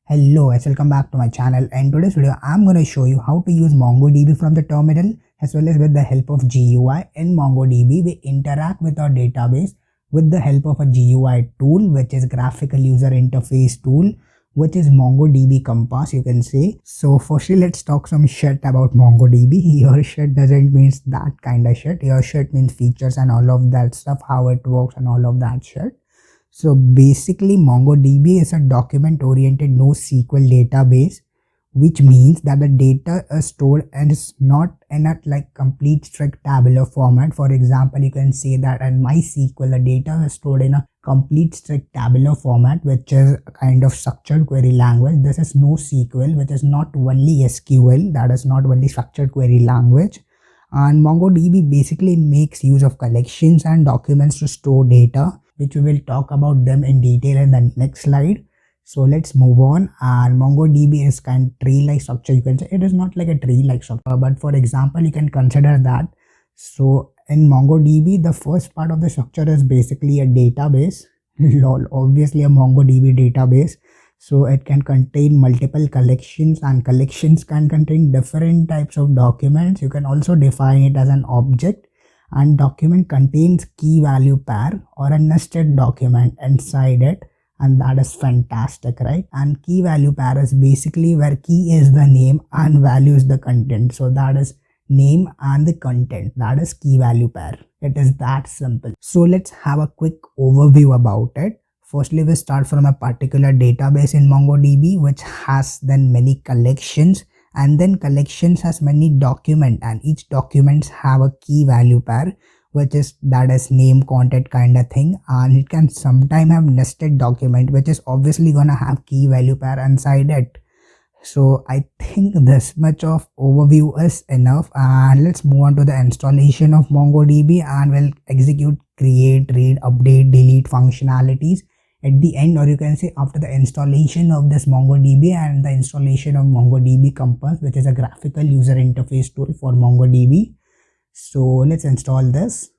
Hello guys, welcome back to my channel, and today's video I'm going to show you how to use MongoDB from the terminal as well as with the help of GUI. In MongoDB we interact with our database with the help of a GUI tool, which is graphical user interface tool, which is MongoDB Compass, you can say. So firstly let's talk some shit about MongoDB. Your shit doesn't mean that kind of shit. Your shit means features and all of that stuff, how it works and all of that shit. So basically MongoDB is a document-oriented NoSQL database, which means that the data is stored and is not in a complete strict tabular format. For example, you can say that in MySQL the data is stored in a complete strict tabular format, which is a kind of structured query language. This is NoSQL, which is not only SQL, that is not only structured query language. And MongoDB basically makes use of collections and documents to store data, which we will talk about them in detail in the next slide. So let's move on. And MongoDB is kind of tree-like structure. You can say it is not like a tree-like structure, but for example, you can consider that. So in MongoDB, the first part of the structure is basically a database. Lol, obviously a MongoDB database. So it can contain multiple collections, and collections can contain different types of documents. You can also define it as an object, and document contains key value pair or a nested document inside it, and that is fantastic, right? And key value pair is basically where key is the name and value is the content. So that is name and the content, that is key value pair. It is that simple. So let's have a quick overview about it. Firstly, we start from a particular database in MongoDB, which has then many collections, and then collections has many documents, and each documents have a key value pair, which is that is name, content kind of thing. And it can sometime have nested document, which is obviously gonna have key value pair inside it. So I think this much of overview is enough, and let's move on to the installation of MongoDB, and we'll execute create, read, update, delete functionalities at the end, or you can say after the installation of this MongoDB and the installation of MongoDB Compass, which is a graphical user interface tool for MongoDB. So let's install this.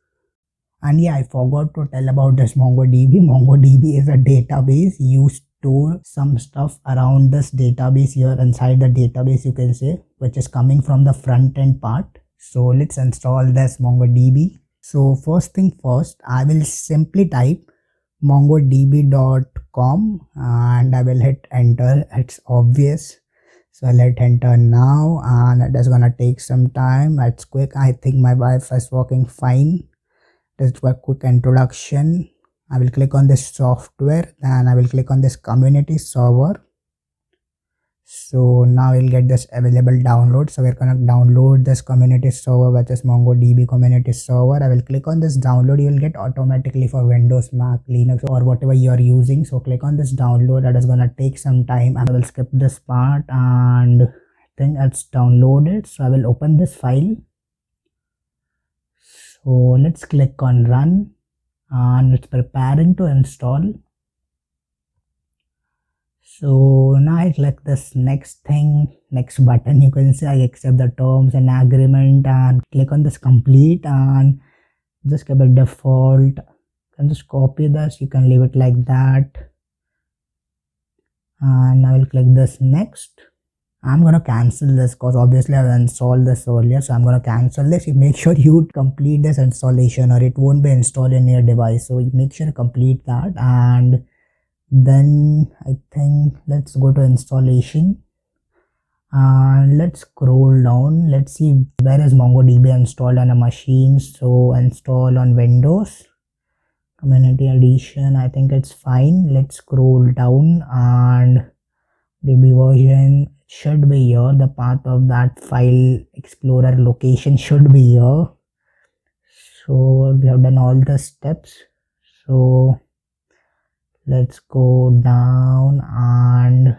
And yeah, I forgot to tell about this MongoDB. MongoDB is a database. You store some stuff around this database here inside the database, you can say, which is coming from the front end part. So let's install this MongoDB. So first thing first, I will simply type mongodb.com and I will hit enter. It's obvious, so I'll hit enter now, and it is gonna take some time. It's quick. I think my Wi-Fi is working fine. Just a quick introduction. I will click on this software, and I will click on this community server. So now we'll get this available download. So we're gonna download this community server, which is MongoDB community server. I will click on this download. You will get automatically for Windows, Mac, Linux, or whatever you are using. So click on this download. That is gonna take some time. I will skip this part, and I think it's downloaded. So I will open this file. So let's click on run, and it's preparing to install. So now I click this next button. You can say I accept the terms and agreement, and click on this complete, and just give it default. You can just copy this. You can leave it like that, and I will click this next. I'm gonna cancel this because obviously I've installed this earlier, so I'm gonna cancel this. You make sure you complete this installation, or it won't be installed in your device. So you make sure to complete that, and then I think let's go to installation, and let's scroll down. Let's see where is MongoDB installed on a machine. So install on Windows Community Edition, I think it's fine. Let's scroll down, and DB version should be here. The path of that file explorer location should be here. So we have done all the steps. So let's go down, and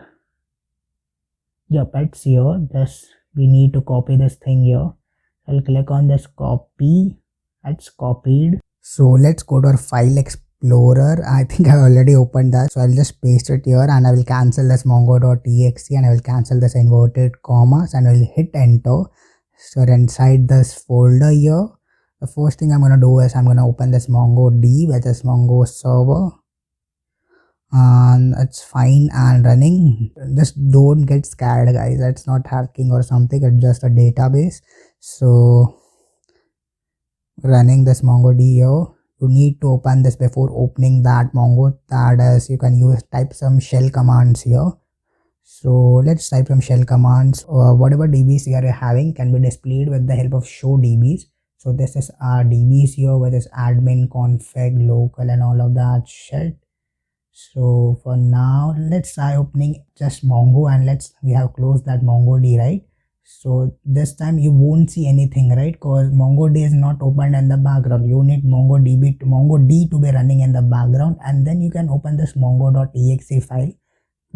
yep, it's here. This we need to copy this thing here. I'll click on this copy. It's copied. So let's go to our file explorer. I think I already opened that, so I'll just paste it here, and I will cancel this mongo.exe, and I will cancel this inverted commas, and I will hit enter. So inside this folder here, the first thing I'm gonna do is I'm gonna open this MongoDB, which is Mongo server. and it's fine and running. Just don't get scared, guys. It's not hacking or something, it's just a database. So running this MongoDB here, you need to open this before opening that Mongo. That is, you can use type some shell commands here. So let's type some shell commands, or whatever DBs you are having can be displayed with the help of show DBs. So this is our DBs here, which is admin, config, local, and all of that shit. So for now, let's try opening just Mongo, and we have closed that MongoD, right? So this time you won't see anything, right? Because MongoD is not opened in the background. You need MongoDB to MongoD to be running in the background, and then you can open this mongo.exe file.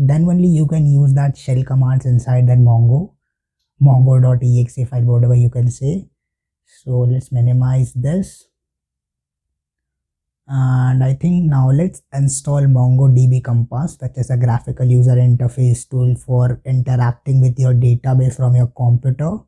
Then only you can use that shell commands inside that mongo.exe file, whatever you can say. So let's minimize this. And I think now let's install MongoDB Compass, which is a graphical user interface tool for interacting with your database from your computer.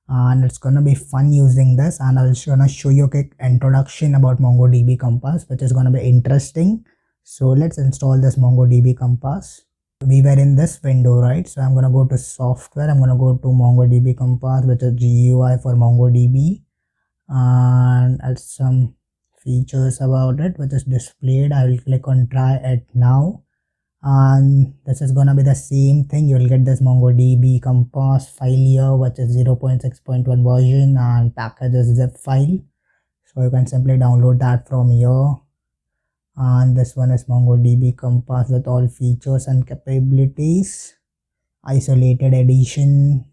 And it's gonna be fun using this, and I'm just gonna show you a quick introduction about MongoDB Compass, which is gonna be interesting. So let's install this MongoDB Compass. We were in this window, right? So I'm gonna go to software, I'm gonna go to MongoDB Compass, which is GUI for MongoDB, and add some features about it which is displayed. I will click on try it now, and this is gonna be the same thing. You will get this MongoDB Compass file here, which is 0.6.1 version, and package is zip file. So you can simply download that from here. And this one is MongoDB Compass with all features and capabilities, isolated edition.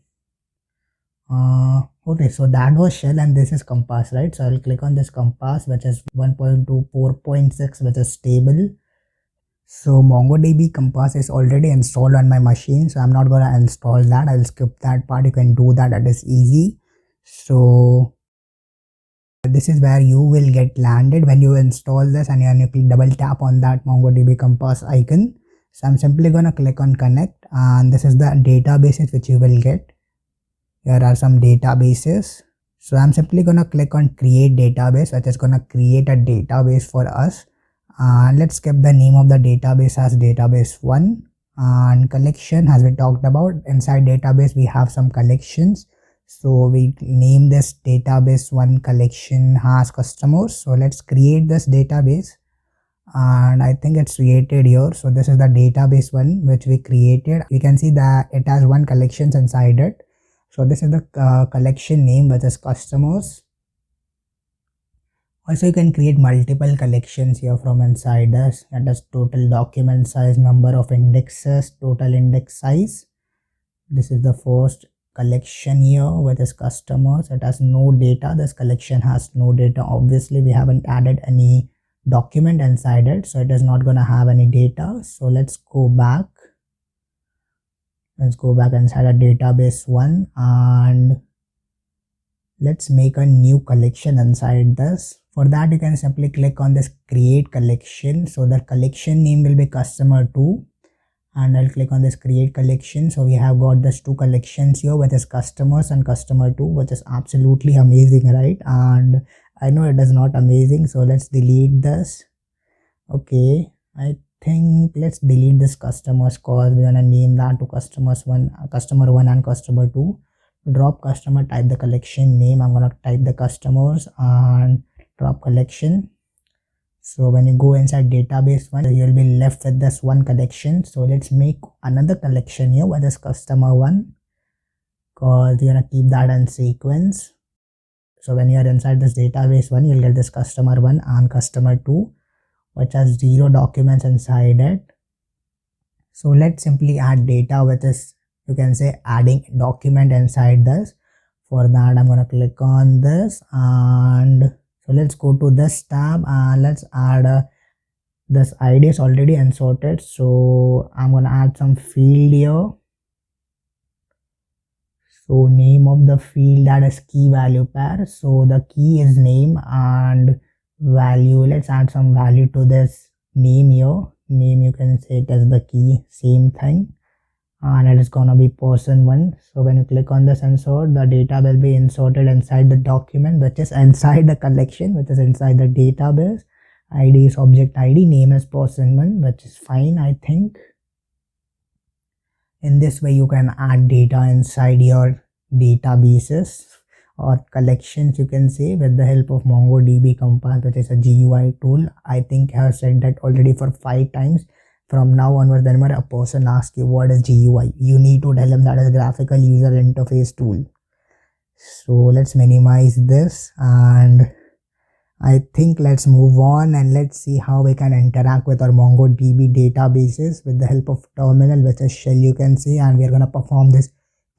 Okay, so that was shell, and this is Compass, right? So I'll click on this Compass, which is 1.2.4.6, which is stable. So MongoDB Compass is already installed on my machine, so I'm not gonna install that. I'll skip that part. You can do that, it is easy. So this is where you will get landed when you install this, and you click double tap on that MongoDB Compass icon. So I'm simply gonna click on connect, and this is the databases which you will get. Here are some databases. So I'm simply gonna click on create database, which is gonna create a database for us. And let's keep the name of the database as database 1, and collection as we talked about. Inside database we have some collections, so we name this database 1 collection has customers. So let's create this database, and I think it's created here. So this is the database 1 which we created. You can see that it has 1 collections inside it. So this is the collection name, which is customers. Also you can create multiple collections here from inside this. That is total document size, number of indexes, total index size. This is the first collection here, which is customers. It has no data. This collection has no data. Obviously we haven't added any document inside it, so it is not gonna have any data. So let's go back. Let's go back inside a database 1, and let's make a new collection inside this. For that you can simply click on this create collection. So the collection name will be customer 2, and I'll click on this create collection. So we have got this 2 collections here, which is customers and customer 2, which is absolutely amazing, right? And I know it is not amazing, so let's delete this. Okay, I think let's delete this customers, cause we're gonna name that to customer 1 and customer 2. Drop customer, type the collection name. I'm gonna type the customers and drop collection. So when you go inside database 1, you'll be left with this 1 collection. So let's make another collection here with this customer 1, cause we're gonna keep that in sequence. So when you're inside this database 1, you'll get this customer 1 and customer 2, which has 0 documents inside it. So let's simply add data with this. You can say adding document inside this. For that I'm gonna click on this, and so let's go to this tab, and let's add this ID is already inserted, so I'm gonna add some field here. So name of the field, that is key value pair. So the key is name, and value, let's add some value to this name here. Name, you can say it as the key, same thing, and it is gonna be person 1. So when you click on this insert, the data will be inserted inside the document, which is inside the collection, which is inside the database, ID is object ID, name is person one, which is fine, I think. In this way you can add data inside your databases or collections, you can say, with the help of MongoDB Compass, which is a GUI tool. I think I have said that already for 5 times. From now onwards, whenever a person asks you what is GUI, you need to tell them that is graphical user interface tool. So let's minimize this, and I think let's move on and let's see how we can interact with our MongoDB databases with the help of terminal, which is shell, you can see. And we're going to perform this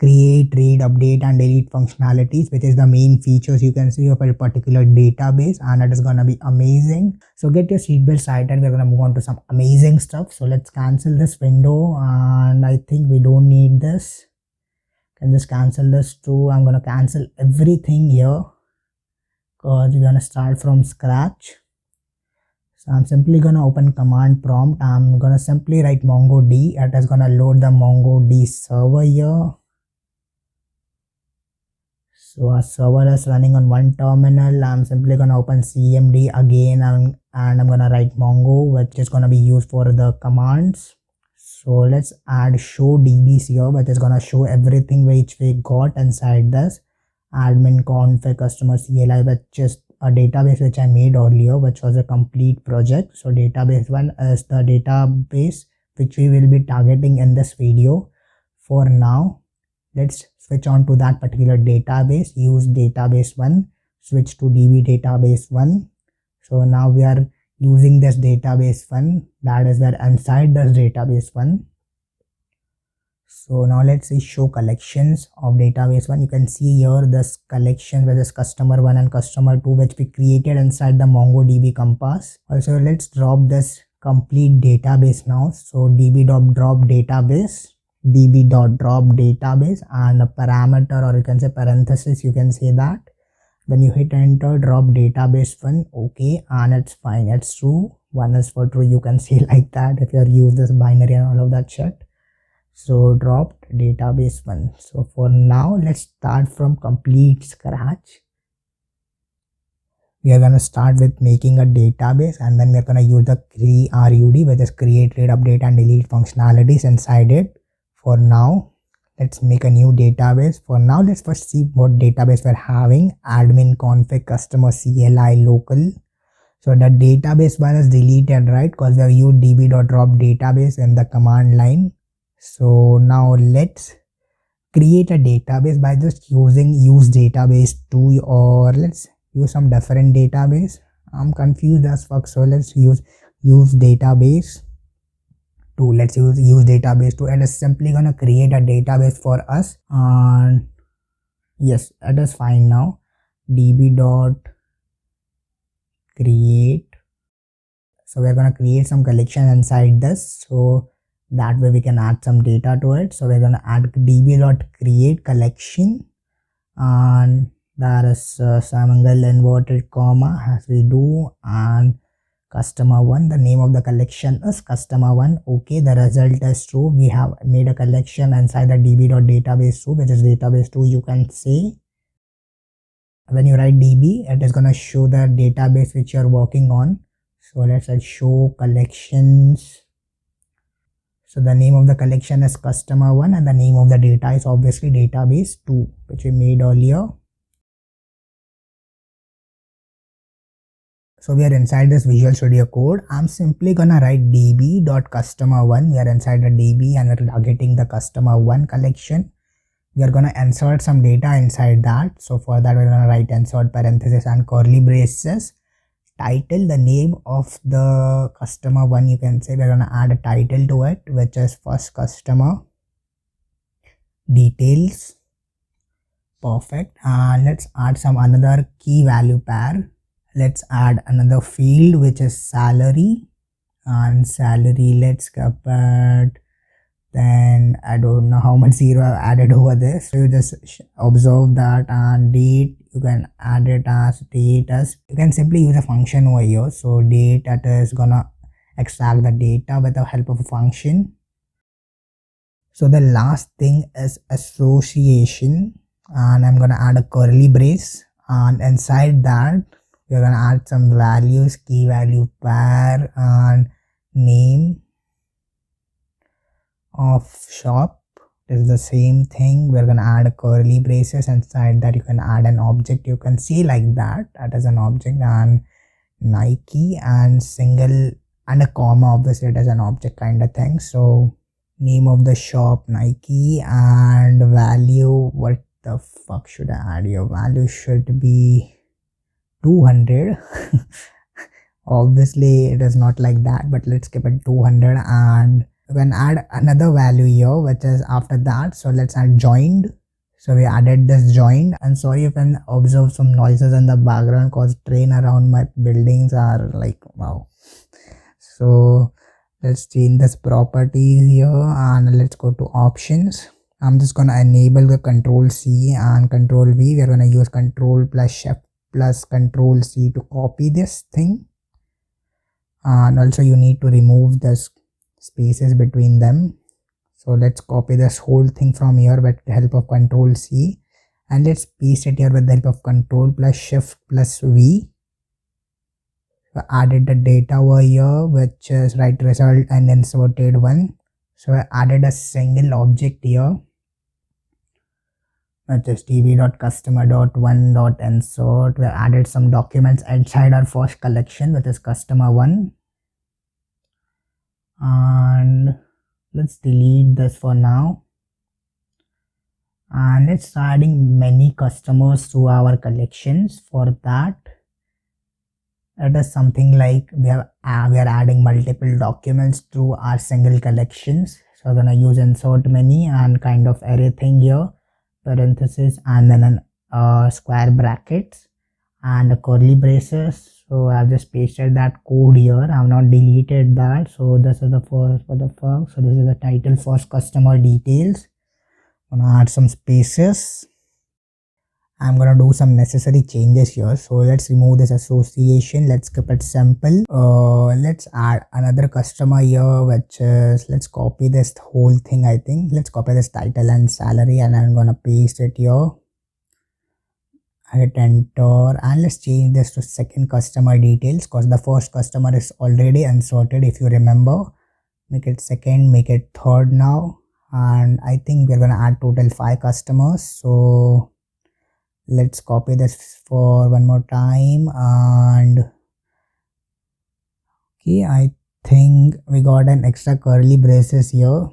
create, read, update and delete functionalities, which is the main features, you can see, of a particular database, and it is going to be amazing. So get your seatbelts tightened, we're going to move on to some amazing stuff. So let's cancel this window, and I think we don't need this. Can just cancel this too. I'm going to cancel everything here because we're going to start from scratch. So I'm simply going to open command prompt. I'm going to simply write mongod. It is going to load the MongoD server here. So our server is running on one terminal. I'm simply going to open cmd again, and I'm going to write mongo, which is going to be used for the commands. So let's add show dbs here, which is going to show everything which we got inside this. Admin config customer CLI, which is a database which I made earlier, which was a complete project. So database 1 is the database which we will be targeting in this video. For now, let's switch on to that particular database. Use database 1, switch to db database 1. So now we are using this database 1, that is where inside this database 1. So now let's see show collections of database 1. You can see here this collection, which is customer 1 and customer 2, which we created inside the MongoDB Compass. Also, let's drop this complete database now. So db.drop database, db.drop database, and a parameter, or you can say parenthesis, you can say that. When you hit enter, drop database 1, okay, and it's fine, it's true. 1 is for true, you can say like that if you use this binary and all of that shit. So dropped database 1. So for now, let's start from complete scratch. We are going to start with making a database, and then we're going to use the CRUD, which is create, read, update and delete functionalities inside it. For now, let's make a new database. For now, let's first see what database we're having. Admin config customer CLI local. So the database 1 is deleted, right? Because we have used db.drop database in the command line. So now let's create a database by just using use database 2, or let's use some different database. I'm confused as fuck. So let's use database 2. Let's use database 2, and it's simply gonna create a database for us. And yes, it is fine now. db.create. So we're gonna create some collection inside this. So that way we can add some data to it. So we're going to add db.create collection, and that is single inverted comma as we do, and customer 1, the name of the collection is customer 1. Okay, the result is true. We have made a collection inside the db.database 2, which is database 2, you can say. When you write db, it is going to show the database which you're working on. So let's write show collections. So the name of the collection is customer 1, and the name of the data is obviously database 2, which we made earlier. So we are inside this Visual Studio Code. I'm simply gonna write db.customer1. We are inside the db and we're targeting the customer 1 collection. We are gonna insert some data inside that. So for that, we're gonna write insert parenthesis and curly braces. Title, the name of the customer 1, you can say. We're gonna add a title to it, which is first customer details. Perfect. And let's add some another key value pair. Let's add another field, which is salary, and salary, let's keep it. Then I don't know how much zero I've added over this. So you just observe that. And date, you can add it as date as, you can simply use a function over here. So date, that is gonna extract the data with the help of a function. So the last thing is association, and I'm gonna add a curly brace, and inside that We're gonna add some values, key value pair and name of shop. Is the same thing. We're gonna add a curly braces, inside that you can add an object. You can see like that as an object, and Nike and single and a comma, obviously it is an object kind of thing. So name of the shop Nike, and value, what the fuck should I add here? Value should be 200. Obviously it is not like that, but let's keep it 200, and we can add another value here which is after that. So let's add joined. So we added this joined, and sorry you can observe some noises in the background because train around my buildings are like wow. So let's change this properties here, and let's go to options. I'm just gonna enable the control C and control V. We're gonna use control plus shift plus control C to copy this thing, and also you need to remove the spaces between them. So let's copy this whole thing from here with the help of control C, and let's paste it here with the help of control plus shift plus V. So added the data over here, which is right result and inserted one. So I added a single object here, which is db.customer.1.insert. We added some documents inside our first collection, which is customer 1. And let's delete this for now. And let's start adding many customers to our collections. For that, it is something like we are adding multiple documents to our single collections. So I'm gonna use insert many and kind of array thing here, parenthesis, and then an square brackets and a curly braces. So I've just pasted that code here. I've not deleted that. So this is the first for the first. So this is the title, first customer details. I'm gonna add some spaces. I'm gonna do some necessary changes here. So let's remove this association. Let's keep it simple. Let's add another customer here, which is, let's copy this whole thing. I think let's copy this title and salary, and I'm gonna paste it here. Hit enter, and let's change this to second customer details because the first customer is already inserted. If you remember, make it second, make it third now, and I think we're gonna add total 5 customers. So let's copy this for one more time, and okay, I think we got an extra curly braces here.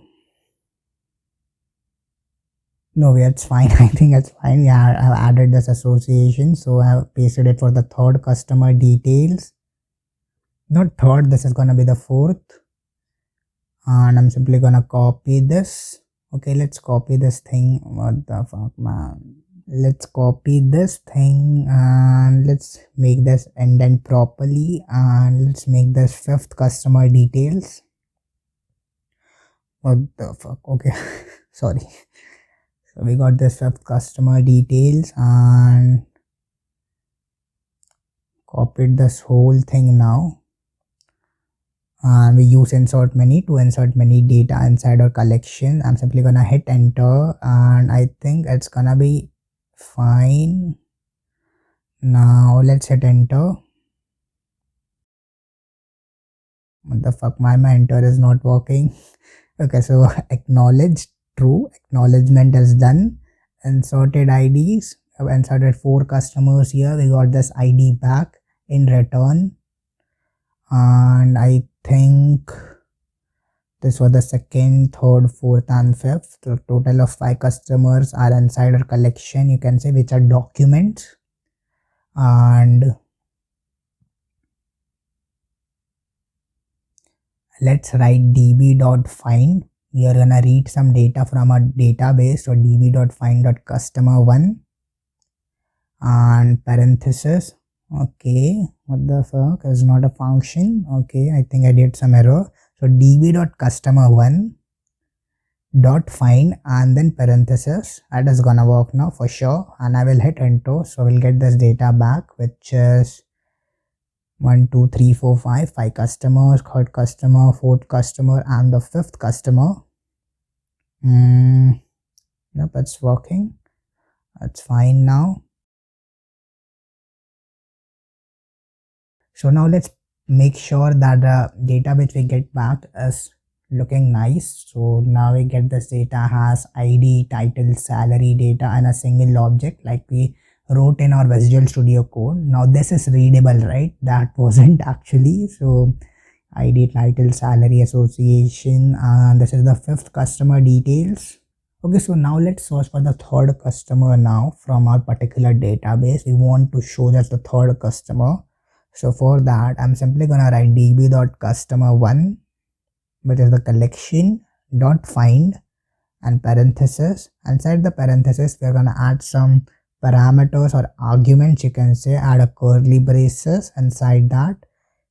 No, it's fine. I think it's fine. Yeah, I've added this association, so I have pasted it for the third customer details. Not third, this is gonna be the fourth, and I'm simply gonna copy this. Okay, let's copy this thing. What the fuck, man? Let's copy this thing and let's make this indent properly, and let's make this fifth customer details. What the fuck? Okay, sorry. So we got this fifth customer details and copied this whole thing now, and we use insert many to insert many data inside our collection. I'm simply gonna hit enter, and I think it's gonna be fine. Now let's hit enter. What the fuck, my enter is not working. Okay, so acknowledge, true, acknowledgement is done. Inserted IDs, I've inserted 4 customers here. We got this ID back in return, and I think this was the second, third, fourth and fifth. So total of 5 customers are inside our collection, you can say, which are documents. And let's write db.find. We are gonna read some data from our database. So db.find.customer1 and parenthesis. Okay, what the fuck, is not a function. Okay, I think I did some error. So db.customer1.find and then parenthesis. That is gonna work now for sure, and I will hit enter. So we'll get this data back, which is 1 2 3 4 5 customers, third customer, fourth customer and the fifth customer. Yep, it's working. That's fine now. So now let's make sure that the data which we get back is looking nice. So now we get this data has ID, title, salary, data and a single object like we wrote in our Visual Studio Code. Now this is readable, right? That wasn't actually. So ID, title, salary, association, and this is the fifth customer details. Okay, so now let's search for the third customer now from our particular database. We want to show just the third customer. So for that, I'm simply gonna write db.customer1, which is the collection dot find and parenthesis. Inside the parenthesis, we're gonna add some parameters or arguments. You can say add a curly braces. Inside that,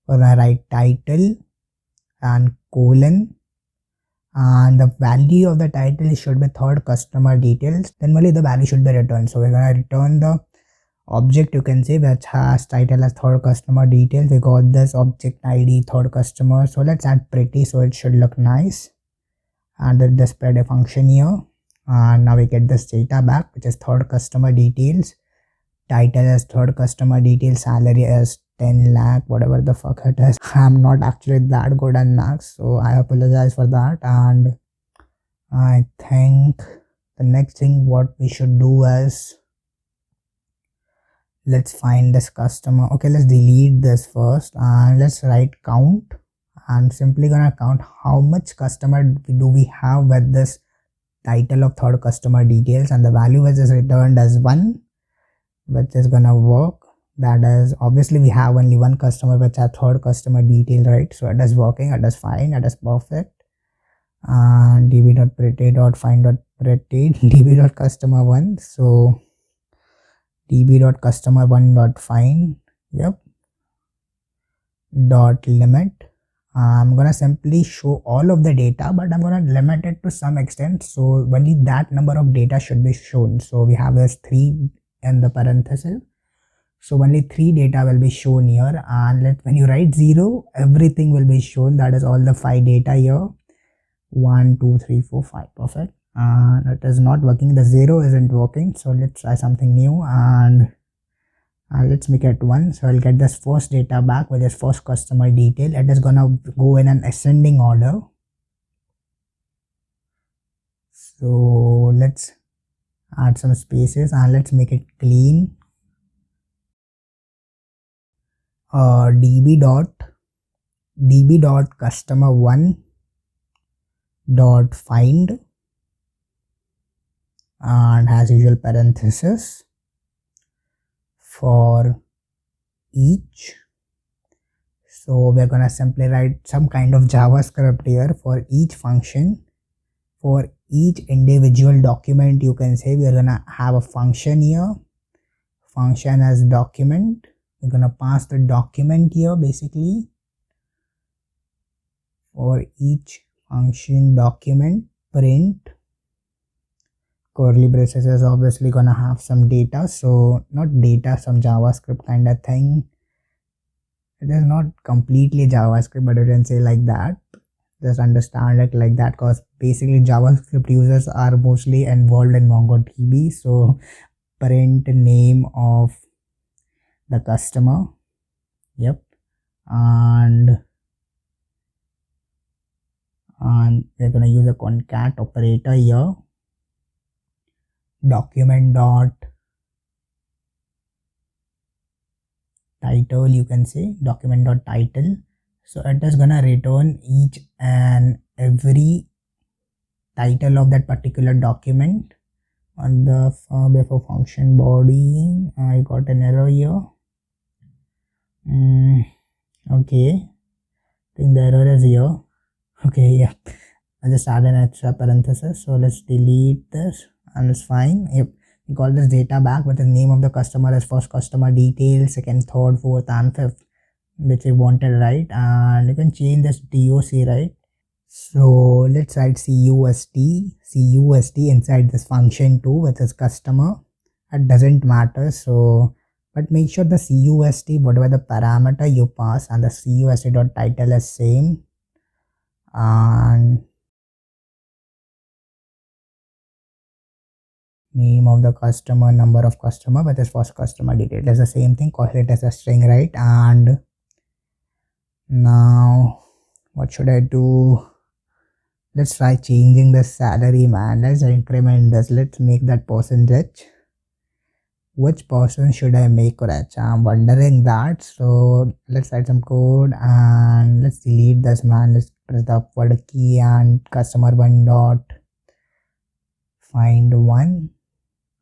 we're gonna write title and colon, and the value of the title should be third customer details. Then only the value should be returned. So we're gonna return the object, you can say, which has title as third customer details. We got this object ID third customer. So let's add pretty so it should look nice. And then display a function here. And now we get this data back, which is third customer details. Title as third customer details. Salary as 10 lakh, whatever the fuck it is. I'm not actually that good at maths, so I apologize for that. And I think the next thing what we should do is, let's find this customer. Okay, let's delete this first and let's write count. I'm simply gonna count how much customer do we have with this title of third customer details, and the value which is returned as 1, which is gonna work. That is, obviously we have only one customer which has third customer detail, right? So it is working, it is fine, it is perfect. And db.pretty.find.pretty db.customer1. So db.customer1.find, yep, dot limit. I'm gonna simply show all of the data, but I'm gonna limit it to some extent, so only that number of data should be shown. So we have this 3 in the parenthesis, so only 3 data will be shown here. And when you write 0, everything will be shown. That is all the 5 data here. 1 2 3 4 5, perfect. And it is not working, the 0 isn't working, so let's try something new. And let's make it 1. So I'll get this first data back, which is first customer detail. It is gonna go in an ascending order. So let's add some spaces and let's make it clean. db.customer1.find, and as usual parenthesis for each. So we're gonna simply write some kind of JavaScript here for each function. For each individual document, you can say we're gonna have a function here. Function as document. We're gonna pass the document here basically. For each function document, print. Curly braces is obviously gonna have some data, so not data, some JavaScript kind of thing. It is not completely JavaScript, but you can say like that. Just understand it like that, because basically JavaScript users are mostly involved in MongoDB. So print name of the customer, yep, and we're gonna use a concat operator here. Document dot title, you can say document dot title. So it is gonna return each and every title of that particular document. On the before function body, I got an error here. Okay, I think the error is here. Okay, yeah, I just added an extra parenthesis, so let's delete this and it's fine. Yep, we got this data back with the name of the customer as first customer details, second, third, fourth and fifth, which we wanted, right? And you can change this DOC, right? So let's write CUST inside this function too, which is customer. It doesn't matter, so but make sure the CUST, whatever the parameter you pass, and the CUST dot title is same. And name of the customer, number of customer, but this first customer detail is the same thing, call it as a string, right? And Now what should I do? Let's try changing the salary, man. Let's increment this. Let's make that person rich. Which person should I make rich? I'm wondering that. So let's write some code and let's delete this, man. Let's press the upward key and customer one dot find one.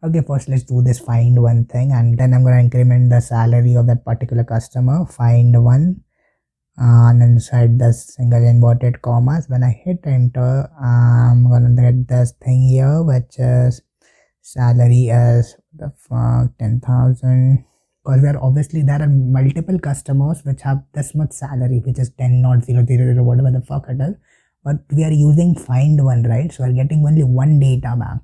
Okay, first let's do this find one thing, and then I'm gonna increment the salary of that particular customer. Find one, and inside the single inverted commas, when I hit enter, I'm gonna get this thing here, which is salary is the fuck 10,000. Because we are obviously there are multiple customers which have this much salary, which is 10 not 000 whatever the fuck it is. But we are using find one, right? So we're getting only one data back.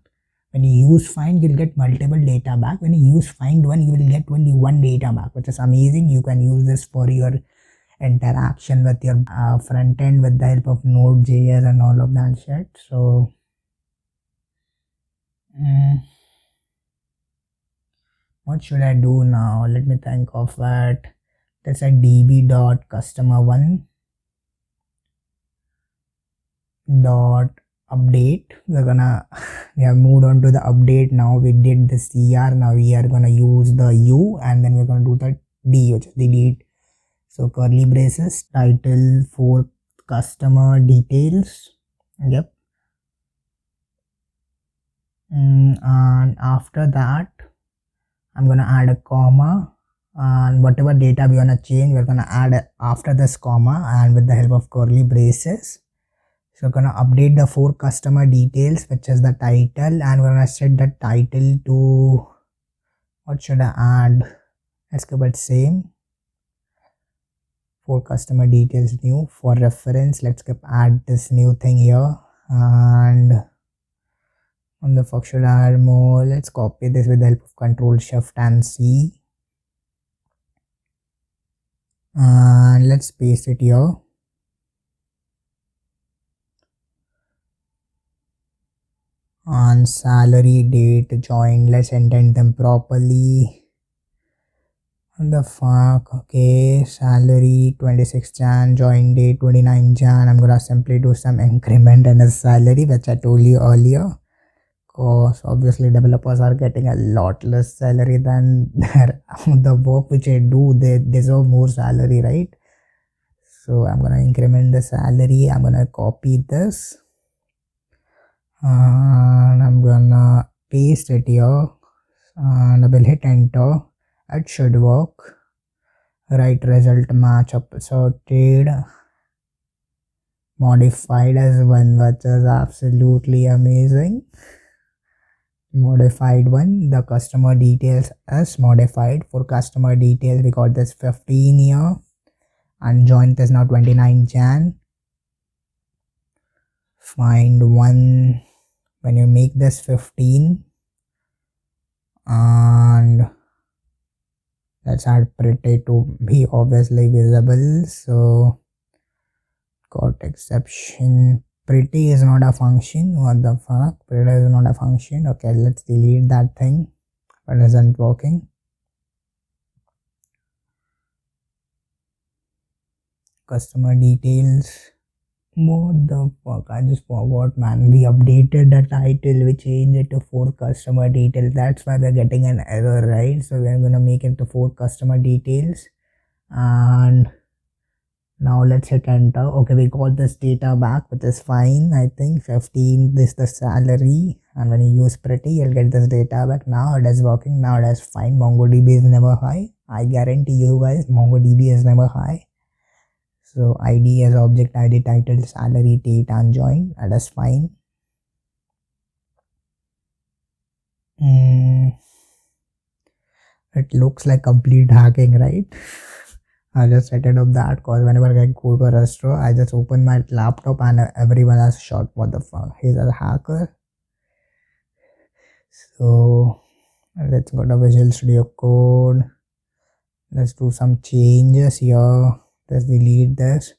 When you use find, you'll get multiple data back. When you use find one, you will get only one data back, which is amazing. You can use this for your interaction with your front end with the help of Node.js and all of that shit. So what should I do now? Let me think of it. Let's say db.customer1 dot update. We have moved on to the update now. We did the cr. Now we are gonna use the u, and then we're gonna do the d, which is delete. So curly braces, title for customer details. Yep. And after that, I'm gonna add a comma, and whatever data we wanna change, we're gonna add after this comma, and with the help of curly braces. So we're gonna update the for customer details, which is the title, and we're gonna set the title to, what should I add? Let's go with same. For customer details new. For reference, let's add this new thing here, and on the fuck should I add more? Let's copy this with the help of Control Shift and C, and let's paste it here. On salary, date, join, let's indent them properly. What the fuck? Okay, salary 26 Jan, join date 29 Jan. I'm gonna simply do some increment in his salary, which I told you earlier. Because obviously developers are getting a lot less salary than the work which I do. They deserve more salary, right? So I'm gonna increment the salary. I'm gonna copy this, and I'm gonna paste it here, and I will hit enter. It should work. Right result match up sorted. Modified as one, which is absolutely amazing. Modified one, the customer details is modified. For customer details, we got this 15 here, and joint is now 29 Jan. Find one, when you make this 15, and let's add pretty to be obviously visible. So got exception. Pretty is not a function. What the fuck? Pretty is not a function. Okay, let's delete that thing. It isn't working. Customer details. What the fuck? I just forgot, man. We updated the title. We changed it to for customer details. That's why we're getting an error, right? So we're gonna make it to for customer details, and now let's hit enter. Okay, we got this data back, which is fine. I think 15, this is the salary, and when you use pretty, you'll get this data back. Now it is working. Now it is fine. MongoDB is never high. I guarantee you guys, MongoDB is never high. So ID as object ID, title, salary, date, and join. That is fine. It looks like complete hacking, right? I just set it up that because whenever I go to a restaurant, I just open my laptop and everyone has shot. What the fuck? He's a hacker. So let's go to Visual Studio Code. Let's do some changes here. Let's delete this.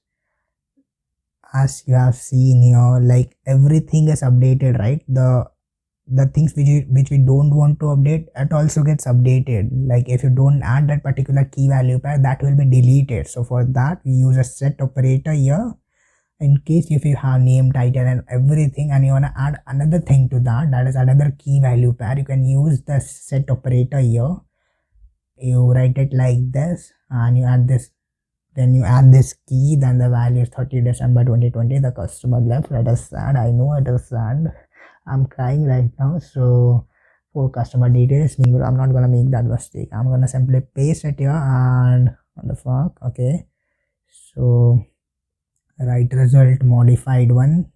As you have seen here, like everything is updated, right? The the things which we don't want to update, it also gets updated. Like if you don't add that particular key value pair, that will be deleted. So for that we use a set operator here. In case if you have name, title and everything, and you want to add another thing to that, that is another key value pair, you can use the set operator here. You write it like this and you add this, then you add this key, then the value is 30 December 2020, the customer left. That is sad, I know it is sad, I'm crying right now. So for customer details, I'm not gonna make that mistake. I'm gonna simply paste it here and what the fuck. Okay, so write result modified one,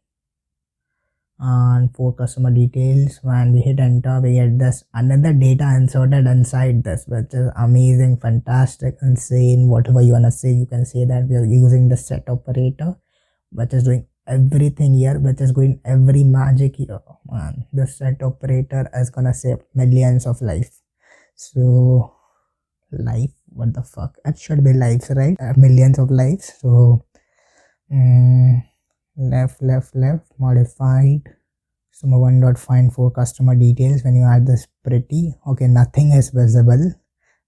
and for customer details, when we hit enter, we get this another data inserted inside this, which is amazing, fantastic, insane, whatever you wanna say. You can say that we are using the set operator, which is doing everything here, which is going every magic here. Man, the set operator is gonna save millions of lives. So life, what the fuck, it should be lives, right? Millions of lives. So left modified. So one dot find for customer details. When you add this pretty, okay, nothing is visible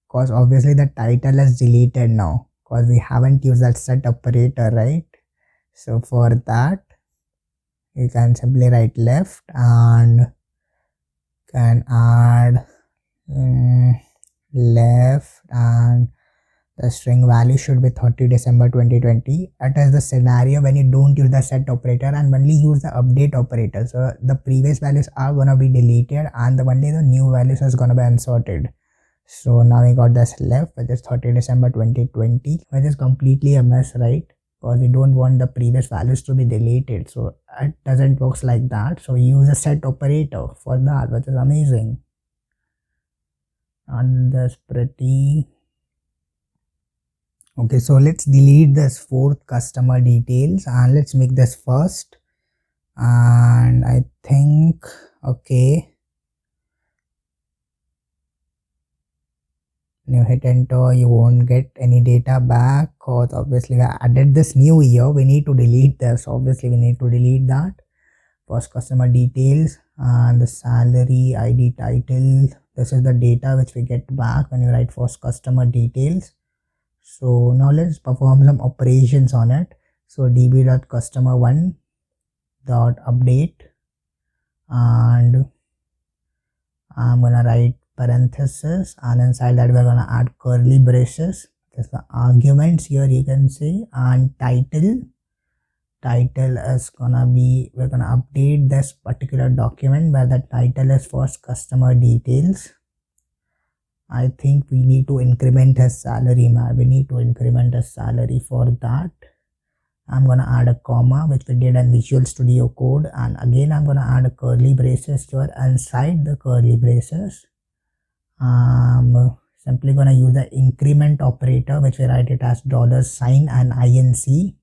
because obviously the title is deleted now because we haven't used that set operator, right? So for that you can simply write left and can add left, and the string value should be 30 December 2020. It is the scenario when you don't use the set operator and only use the update operator. So the previous values are gonna be deleted and only the new values is gonna be inserted. So now we got this left, which is 30 December 2020, which is completely a mess, right? Because we don't want the previous values to be deleted. So it doesn't work like that. So we use a set operator for that, which is amazing. And that's pretty. Okay, so let's delete this fourth customer details and let's make this first. And I think, okay, when you hit enter, you won't get any data back because obviously I added this new year. We need to delete this. Obviously, we need to delete that. First customer details and the salary, ID, title. This is the data which we get back when you write first customer details. So now let's perform some operations on it. So db.customer1.update, and I'm gonna write parenthesis, and inside that we're gonna add curly braces. That's the arguments here, you can say. And title is gonna be, we're gonna update this particular document where the title is first customer details. I think we need to increment his salary, man. We need to increment his salary. For that, I'm gonna add a comma, which we did in Visual Studio Code, and again I'm gonna add a curly braces here. Inside the curly braces, I'm simply gonna use the increment operator, which we write it as $sign and INC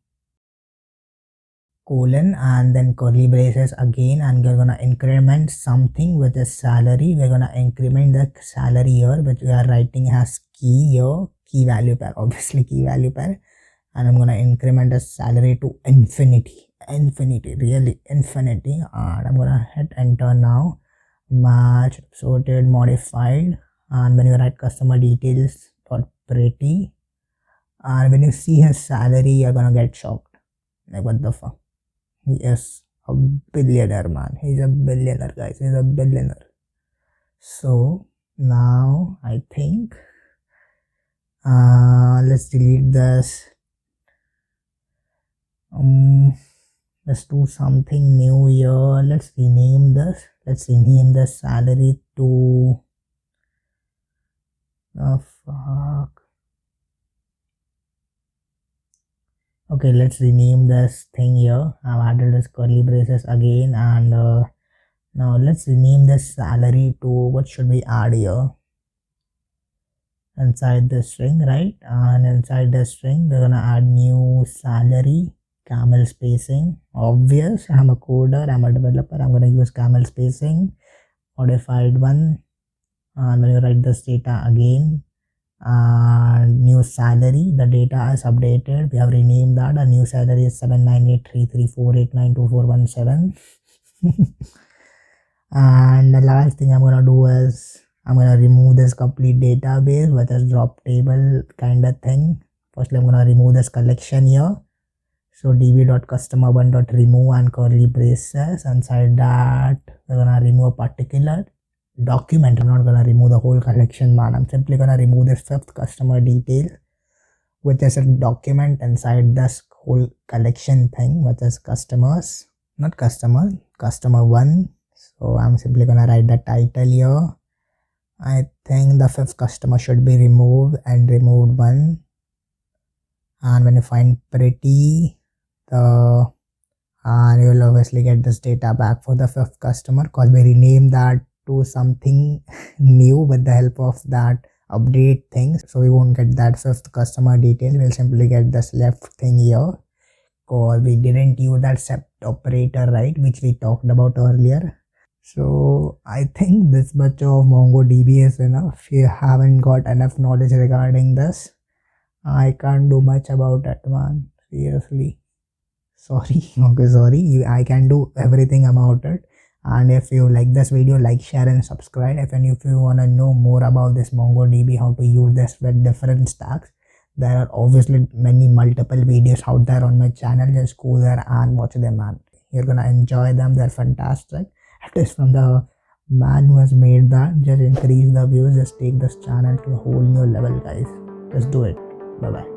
colon, and then curly braces again, and we're gonna increment something with the salary. We're gonna increment the salary here, which we are writing as key here, key value pair, obviously key value pair, and I'm gonna increment the salary to infinity, really infinity, and I'm gonna hit enter now. Match, sorted, modified, and when you write customer details for pretty, and when you see his salary, you're gonna get shocked. Like, what the fuck? Yes, a billionaire, man. He's a billionaire, guys. He's a billionaire. So now I think let's delete this. Let's do something new here. Let's rename this. Let's rename the salary to fuck. Okay, let's rename this thing here. I've added this curly braces again, and now let's rename this salary to, what should we add here? Inside the string, right? And inside the string, we're gonna add new salary, camel spacing. Obvious, I'm a coder, I'm a developer, I'm gonna use camel spacing, modified one. And when you write this data again, and new salary, the data is updated. We have renamed that. A new salary is 7983348924117. And the last thing I'm gonna do is I'm gonna remove this complete database with a drop table kind of thing. Firstly, I'm gonna remove this collection here. So db.customer1.remove and curly braces. Inside that, we're gonna remove a particular document. I'm not gonna remove the whole collection, man. I'm simply gonna remove this fifth customer detail, which is a document inside this whole collection thing, which is customers, not customer, customer one. So I'm simply gonna write the title here. I think the fifth customer should be removed and removed one. And when you find pretty, and you will obviously get this data back for the fifth customer, because we rename that to something new with the help of that update things. So we won't get that fifth customer detail. We'll simply get this left thing here, because we didn't use that set operator, right, which we talked about earlier. So I think this much of MongoDB is enough. If you haven't got enough knowledge regarding this, I can't do much about it, man. Seriously. Sorry. Okay, sorry. I can do everything about it. And if you like this video, like, share and subscribe. If you want to know more about this MongoDB, how to use this with different stacks, there are obviously multiple videos out there on my channel. Just go there and watch them, man. You're gonna enjoy them. They're fantastic. It is from the man who has made that. Just increase the views. Just take this channel to a whole new level, guys. Just do it. Bye bye.